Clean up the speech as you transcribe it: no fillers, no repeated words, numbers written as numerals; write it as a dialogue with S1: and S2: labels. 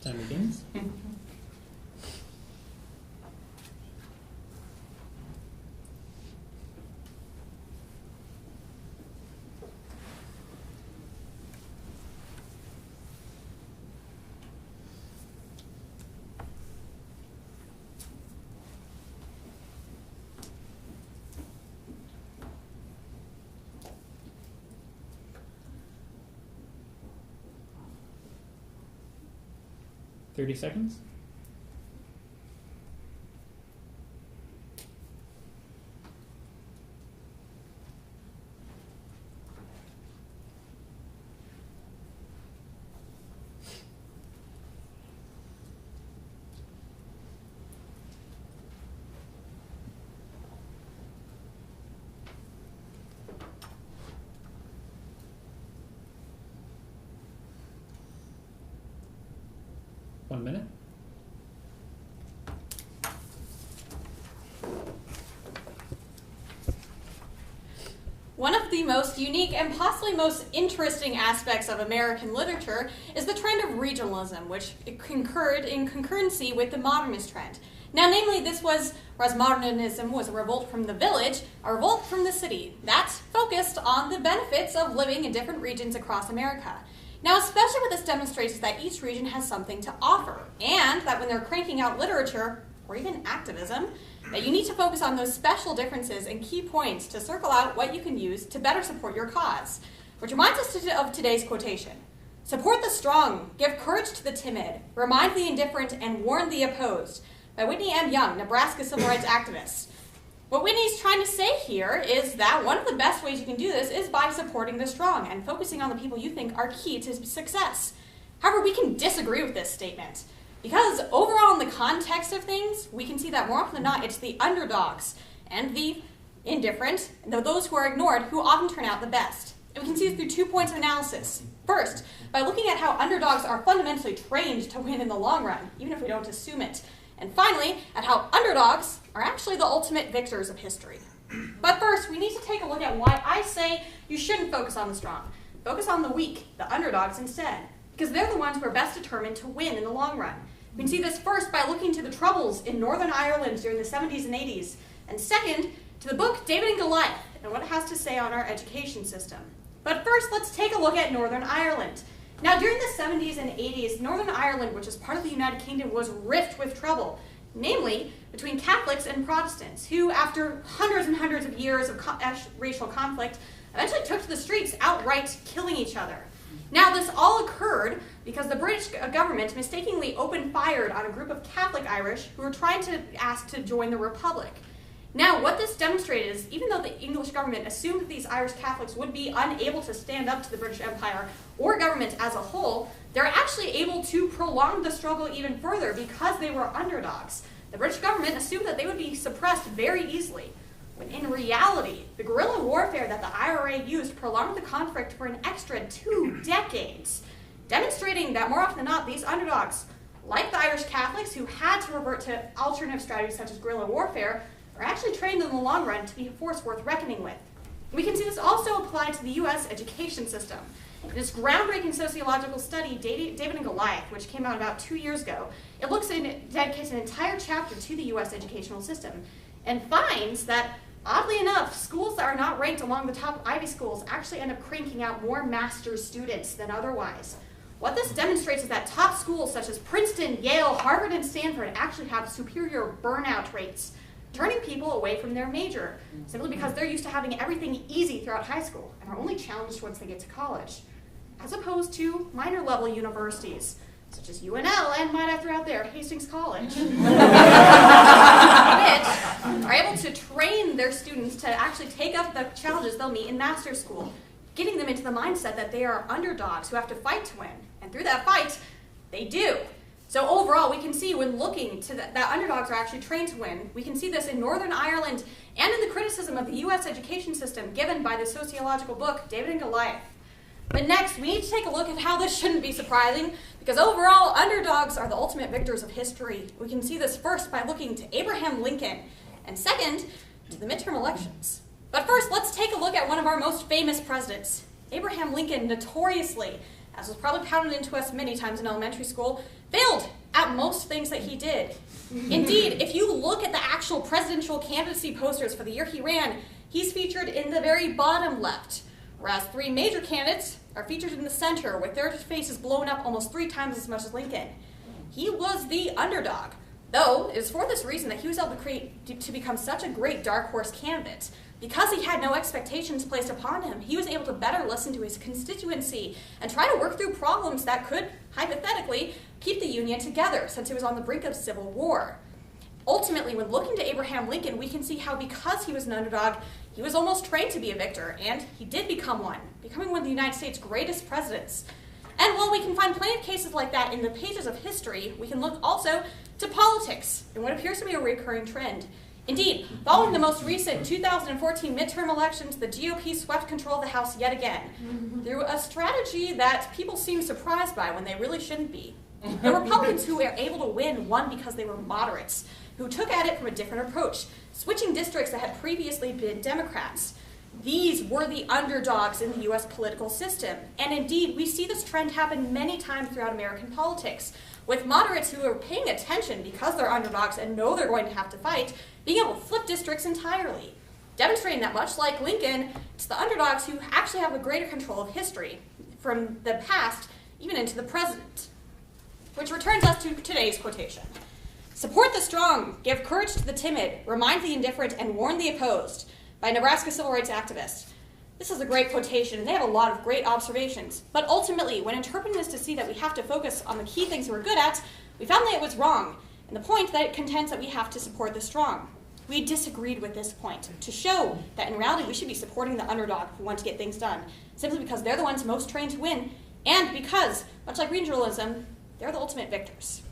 S1: Time begins. $30 seconds. One minute.
S2: One of the most unique and possibly most interesting aspects of American literature is the trend of regionalism, which concurred in concurrency with the modernist trend. Now, namely, whereas modernism was a revolt from the village, a revolt from the city. That's focused on the benefits of living in different regions across America. Now, especially what this demonstrates is that each region has something to offer, and that when they're cranking out literature, or even activism, that you need to focus on those special differences and key points to circle out what you can use to better support your cause. Which reminds us of today's quotation. Support the strong, give courage to the timid, remind the indifferent, and warn the opposed, by Whitney M. Young, Nebraska civil rights activist. What Whitney's trying to say here is that one of the best ways you can do this is by supporting the strong and focusing on the people you think are key to success. However, we can disagree with this statement because overall in the context of things, we can see that more often than not, it's the underdogs and the indifferent, those who are ignored, who often turn out the best. And we can see this through 2 points of analysis. First, by looking at how underdogs are fundamentally trained to win in the long run, even if we don't assume it. And finally, at how underdogs are actually the ultimate victors of history. But first, we need to take a look at why I say you shouldn't focus on the strong. Focus on the weak, the underdogs instead, because they're the ones who are best determined to win in the long run. We can see this first by looking to the troubles in Northern Ireland during the 70s and 80s, and second, to the book David and Goliath and what it has to say on our education system. But first, let's take a look at Northern Ireland. Now, during the 70s and 80s, Northern Ireland, which is part of the United Kingdom, was rift with trouble, namely between Catholics and Protestants, who, after hundreds and hundreds of years of racial conflict, eventually took to the streets, outright killing each other. Now, this all occurred because the British government mistakenly opened fire on a group of Catholic Irish who were trying to ask to join the Republic. Now, what this demonstrated is, even though the English government assumed that these Irish Catholics would be unable to stand up to the British Empire or government as a whole, they're actually able to prolong the struggle even further because they were underdogs. The British government assumed that they would be suppressed very easily, when in reality, the guerrilla warfare that the IRA used prolonged the conflict for an extra 2 decades, demonstrating that more often than not, these underdogs, like the Irish Catholics who had to revert to alternative strategies such as guerrilla warfare, are actually trained in the long run to be a force worth reckoning with. We can see this also applied to the U.S. education system. In this groundbreaking sociological study, David and Goliath, which came out about 2 years ago, it dedicates an entire chapter to the U.S. educational system and finds that, oddly enough, schools that are not ranked among the top Ivy schools actually end up cranking out more master's students than otherwise. What this demonstrates is that top schools such as Princeton, Yale, Harvard, and Stanford actually have superior burnout rates, turning people away from their major, simply because they're used to having everything easy throughout high school and are only challenged once they get to college, as opposed to minor level universities, such as UNL and, might I throw out there, Hastings College, which are able to train their students to actually take up the challenges they'll meet in master's school, getting them into the mindset that they are underdogs who have to fight to win. And through that fight, they do. So overall, we can see when looking to that underdogs are actually trained to win. We can see this in Northern Ireland and in the criticism of the U.S. education system given by the sociological book David and Goliath. But next, we need to take a look at how this shouldn't be surprising, because overall, underdogs are the ultimate victors of history. We can see this first by looking to Abraham Lincoln, and second, to the midterm elections. But first, let's take a look at one of our most famous presidents. Abraham Lincoln notoriously as was probably pounded into us many times in elementary school, failed at most things that he did. Indeed, if you look at the actual presidential candidacy posters for the year he ran, he's featured in the very bottom left, whereas 3 major candidates are featured in the center, with their faces blown up almost 3 times as much as Lincoln. He was the underdog, though it is for this reason that he was able to become such a great dark horse candidate. Because he had no expectations placed upon him, he was able to better listen to his constituency and try to work through problems that could, hypothetically, keep the Union together, since it was on the brink of civil war. Ultimately, when looking to Abraham Lincoln, we can see how because he was an underdog, he was almost trained to be a victor, and he did become one, becoming one of the United States' greatest presidents. And while we can find plenty of cases like that in the pages of history, we can look also to politics and what appears to be a recurring trend. Indeed, following the most recent 2014 midterm elections, the GOP swept control of the House yet again, through a strategy that people seem surprised by when they really shouldn't be. The Republicans who were able to win won because they were moderates, who took at it from a different approach, switching districts that had previously been Democrats. These were the underdogs in the U.S. political system, and indeed, we see this trend happen many times throughout American politics, with moderates who are paying attention because they're underdogs and know they're going to have to fight, being able to flip districts entirely, demonstrating that much like Lincoln, it's the underdogs who actually have a greater control of history, from the past even into the present. Which returns us to today's quotation. "Support the strong, give courage to the timid, remind the indifferent, and warn the opposed," by Nebraska civil rights activists. This is a great quotation, and they have a lot of great observations. But ultimately, when interpreting this to see that we have to focus on the key things we're good at, we found that it was wrong, and the point that it contends that we have to support the strong. We disagreed with this point, to show that in reality we should be supporting the underdog who want to get things done, simply because they're the ones most trained to win, and because, much like regionalism, they're the ultimate victors.